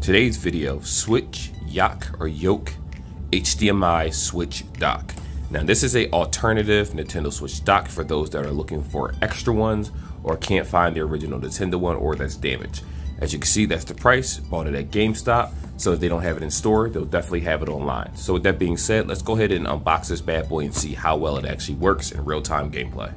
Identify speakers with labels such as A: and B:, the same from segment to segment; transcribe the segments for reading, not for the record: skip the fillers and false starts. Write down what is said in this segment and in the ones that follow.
A: Today's video, Switch Yoke HDMI Switch Dock. Now this is a alternative Nintendo Switch dock for those that are looking for extra ones or can't find the original Nintendo one or that's damaged. As you can see, that's the price. Bought it at GameStop, so if they don't have it in store, they'll definitely have it online. So with that being said, let's go ahead and unbox this bad boy and see how well it actually works in real-time gameplay.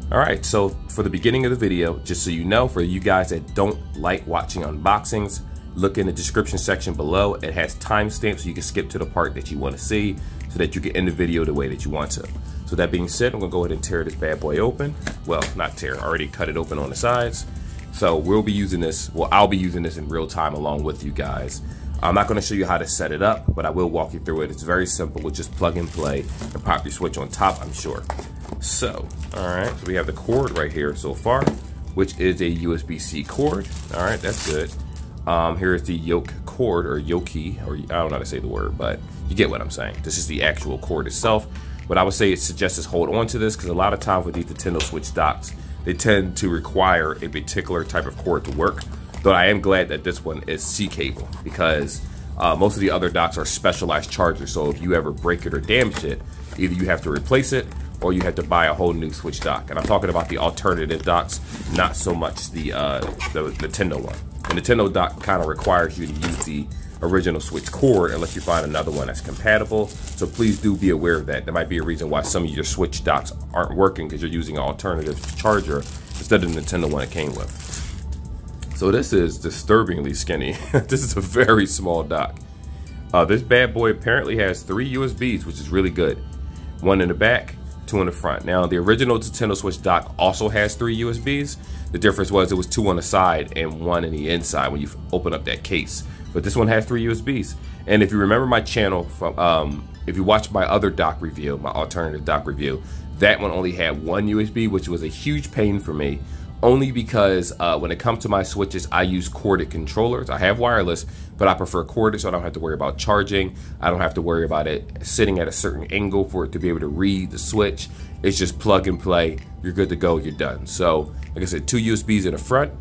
A: Alright, so for the beginning of the video, just so you know, for you guys that don't like watching unboxings, look in the description section below. It has timestamps so you can skip to the part that you want to see so that you can end the video the way that you want to. So that being said, I'm going to go ahead and tear this bad boy open. Well, not tear, I already cut it open on the sides. So we'll be using this, well, I'll be using this in real time along with you guys. I'm not going to show you how to set it up, but I will walk you through it. It's very simple. We'll just plug and play and pop your Switch on top, I'm sure. So, all right, so we have the cord right here so far, which is a USB-C cord. All right, that's good. Here's the yoke cord, or yoke, or I don't know how to say the word, but you get what I'm saying. This is the actual cord itself. What I would say is suggest is hold on to this, because a lot of times with these Nintendo Switch docks, they tend to require a particular type of cord to work. Though I am glad that this one is C cable, because most of the other docks are specialized chargers. So if you ever break it or damage it, either you have to replace it or you have to buy a whole new Switch dock. And I'm talking about the alternative docks, not so much the Nintendo one. The Nintendo dock kind of requires you to use the original Switch cord unless you find another one that's compatible. So please do be aware of that. There might be a reason why some of your Switch docks aren't working, because you're using an alternative charger instead of the Nintendo one it came with. So this is disturbingly skinny. This is a very small dock. This bad boy apparently has 3 USBs, which is really good. 1 in the back, 2 in the front. Now the original Nintendo Switch dock also has 3 USBs. The difference was it was 2 on the side and 1 in the inside when you open up that case. But this one has 3 USBs. And if you remember my channel from, if you watch my other dock review, my alternative dock review, that one only had 1 USB, which was a huge pain for me. Only because when it comes to my Switches, I use corded controllers. I have wireless, but I prefer corded, so I don't have to worry about charging. I don't have to worry about it sitting at a certain angle for it to be able to read the Switch. It's just plug and play. You're good to go. You're done. So, like I said, 2 USBs in the front.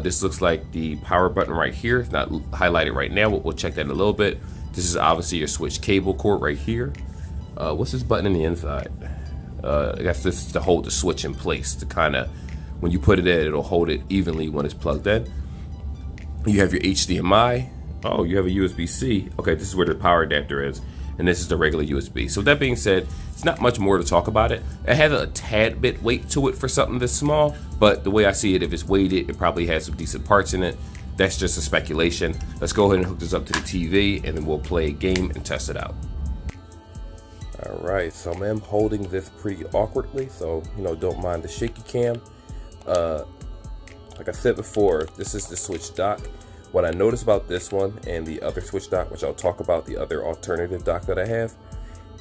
A: This looks like the power button right here. It's not highlighted right now, but we'll check that in a little bit. This is obviously your Switch cable cord right here. What's this button in the inside? I guess this is to hold the Switch in place, to kind of, when you put it in, it'll hold it evenly when it's plugged in. You have your HDMI. Oh, you have a USB-C. Okay, this is where the power adapter is, and this is the regular USB. So that being said, it's not much more to talk about it. It has a tad bit weight to it for something this small, but the way I see it, if it's weighted, it probably has some decent parts in it. That's just a speculation. Let's go ahead and hook this up to the TV, and then we'll play a game and test it out. All right, so I'm holding this pretty awkwardly, so don't mind the shaky cam. Like I said before, this is the Switch dock. What I noticed about this one and the other Switch dock, which I'll talk about, the other alternative dock that I have,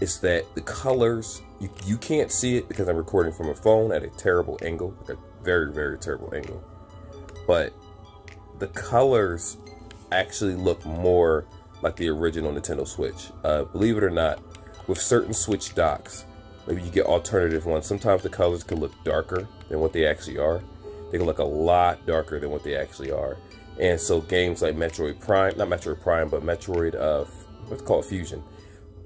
A: is that the colors, you can't see it because I'm recording from a phone at a terrible angle, like a very, very terrible angle. But the colors actually look more like the original Nintendo Switch. Believe it or not, with certain Switch docks, maybe you get alternative ones, sometimes the colors can look darker than what they actually are. They can look a lot darker than what they actually are. And so games like Metroid Prime, not Metroid Prime, but Metroid, what's it called, Fusion,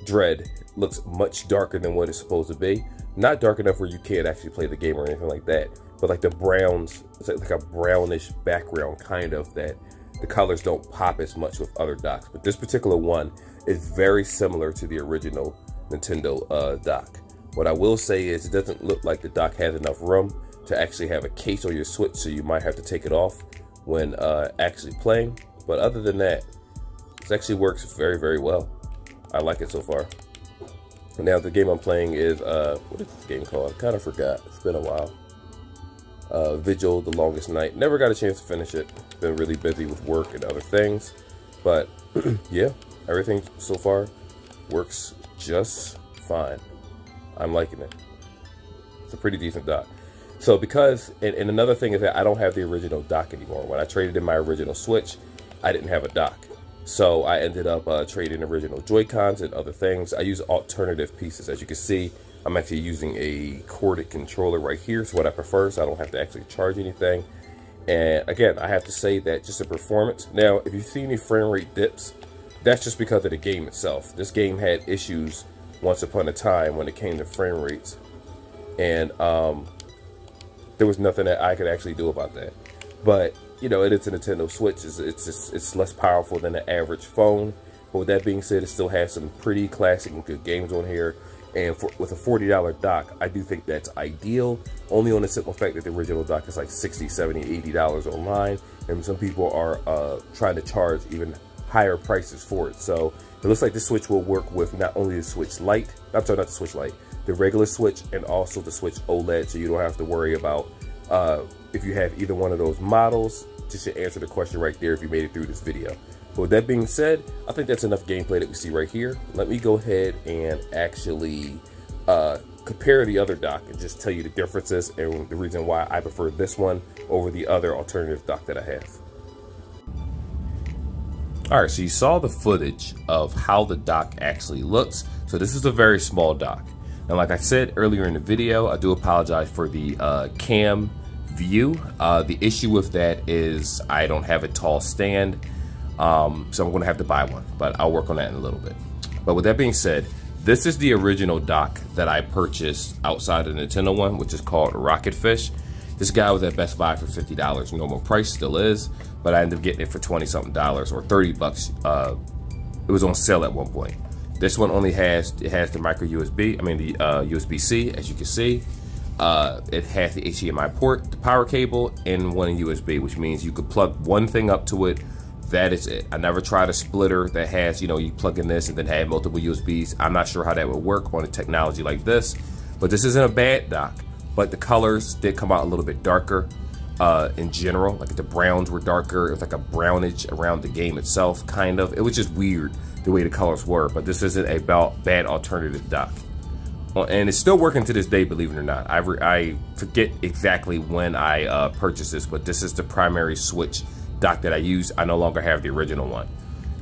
A: Dread, looks much darker than what it's supposed to be. Not dark enough where you can't actually play the game or anything like that, but like the browns, it's like a brownish background kind of, that the colors don't pop as much with other docks. But this particular one is very similar to the original Nintendo dock. What I will say is it doesn't look like the dock has enough room to actually have a case on your Switch, so you might have to take it off when actually playing. But other than that, it actually works very, very well. I like it so far. Now the game I'm playing is, what is this game called? I kind of forgot. It's been a while. Vigil, The Longest Night. Never got a chance to finish it. Been really busy with work and other things. But yeah, everything so far works just fine. I'm liking it. It's a pretty decent dock. So because, and another thing is that I don't have the original dock anymore. When I traded in my original Switch, I didn't have a dock. So I ended up trading original Joy-Cons and other things. I use alternative pieces. As you can see, I'm actually using a corded controller right here. It's what I prefer, so I don't have to actually charge anything. And again, I have to say that just the performance. Now, if you see any frame rate dips, that's just because of the game itself. This game had issues once upon a time when it came to frame rates. And there was nothing that I could actually do about that. But you know, it is a Nintendo Switch. It's less powerful than an average phone. But with that being said, it still has some pretty classic and good games on here. And with a $40 dock, I do think that's ideal. Only on the simple fact that the original dock is like $60, $70, $80 online. And some people are trying to charge even higher prices for it. So it looks like the Switch will work with not only the Switch Lite, I'm sorry, not the Switch Lite, the regular Switch, and also the Switch OLED. So you don't have to worry about if you have either one of those models. Just to answer the question right there if you made it through this video. But with that being said, I think that's enough gameplay that we see right here. Let me go ahead and actually compare the other dock and just tell you the differences and the reason why I prefer this one over the other alternative dock that I have. All right, so you saw the footage of how the dock actually looks. So this is a very small dock. And like I said earlier in the video, I do apologize for the cam view. The issue with that is I don't have a tall stand, so I'm going to have to buy one, but I'll work on that in a little bit. But with that being said, this is the original dock that I purchased outside of the Nintendo one, which is called Rocket Fish. This guy was at Best Buy for $50. Normal price still is, but I ended up getting it for 20-something dollars or 30 bucks. It was on sale at one point. This one only has the micro USB, the USB-C, as you can see. It has the HDMI port, the power cable, and one USB, which means you could plug one thing up to it. That is it. I never tried a splitter that has, you plug in this and then have multiple USBs. I'm not sure how that would work on a technology like this, but this isn't a bad dock. But the colors did come out a little bit darker in general. Like the browns were darker. It was like a brownish around the game itself, kind of. It was just weird the way the colors were, but this isn't a bad alternative dock. And it's still working to this day, believe it or not. I forget exactly when I purchased this, but this is the primary Switch dock that I use. I no longer have the original one.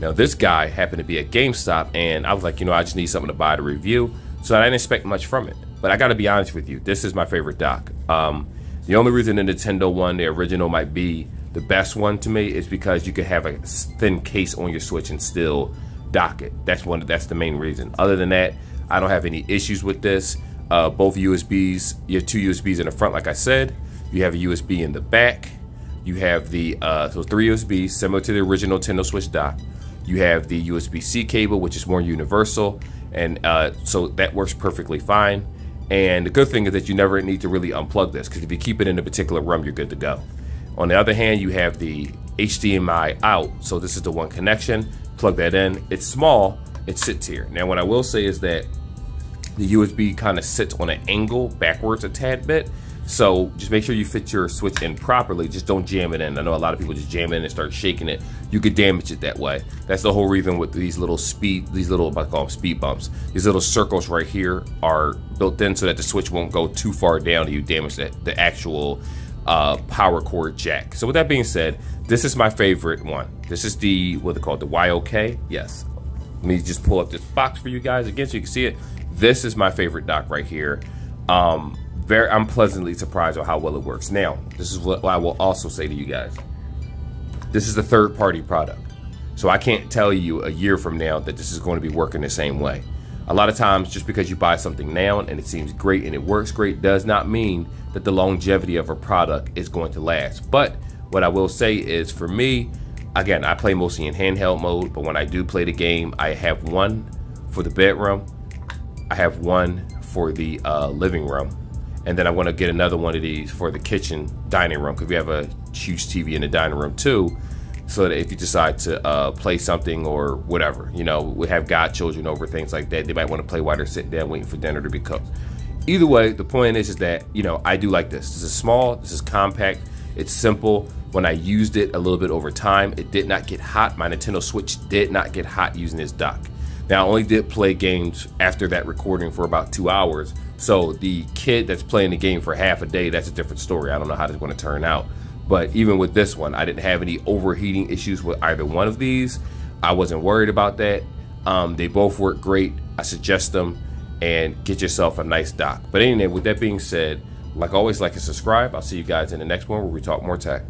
A: Now this guy happened to be at GameStop, and I was like, I just need something to buy to review, so I didn't expect much from it. But I gotta be honest with you, this is my favorite dock. The only reason the Nintendo one, the original, might be the best one to me is because you could have a thin case on your Switch and still dock it. That's the main reason. Other than that, I don't have any issues with this. Both USBs, you have two USBs in the front, like I said. You have a USB in the back. You have the so 3 USBs, similar to the original Nintendo Switch dock. You have the USB-C cable, which is more universal, and so that works perfectly fine. And the good thing is that you never need to really unplug this, because if you keep it in a particular room, you're good to go. On the other hand, you have the HDMI out, so this is the one connection. Plug that in. It's small. It sits here. Now, what I will say is that the USB kind of sits on an angle backwards a tad bit. So just make sure you fit your Switch in properly. Just don't jam it in. I know a lot of people just jam it in and start shaking it. You could damage it that way. That's the whole reason with these little I call them speed bumps. These little circles right here are built in so that the Switch won't go too far down and you damage the actual power cord jack. So with that being said, this is my favorite one. This is the, what they call it, the YOK. Yes. Let me just pull up this box for you guys again so you can see it. This is my favorite dock right here. I'm pleasantly surprised on how well it works. Now, this is what I will also say to you guys. This is a third-party product. So I can't tell you a year from now that this is going to be working the same way. A lot of times, just because you buy something now and it seems great and it works great does not mean that the longevity of a product is going to last. But what I will say is, for me, again, I play mostly in handheld mode, but when I do play the game, I have one for the bedroom, I have one for the living room, and then I want to get another one of these for the kitchen dining room, because we have a huge TV in the dining room too, so that if you decide to play something or whatever, we have godchildren over, things like that, they might want to play while they're sitting down waiting for dinner to be cooked. Either way, the point is that, I do like this. This is small, this is compact, it's simple. When I used it a little bit over time, it did not get hot. My Nintendo Switch did not get hot using this dock. Now, I only did play games after that recording for about 2 hours. So the kid that's playing the game for half a day, that's a different story. I don't know how it's going to turn out. But even with this one, I didn't have any overheating issues with either one of these. I wasn't worried about that. They both work great. I suggest them, and get yourself a nice dock. But anyway, with that being said, like always, like and subscribe. I'll see you guys in the next one where we talk more tech.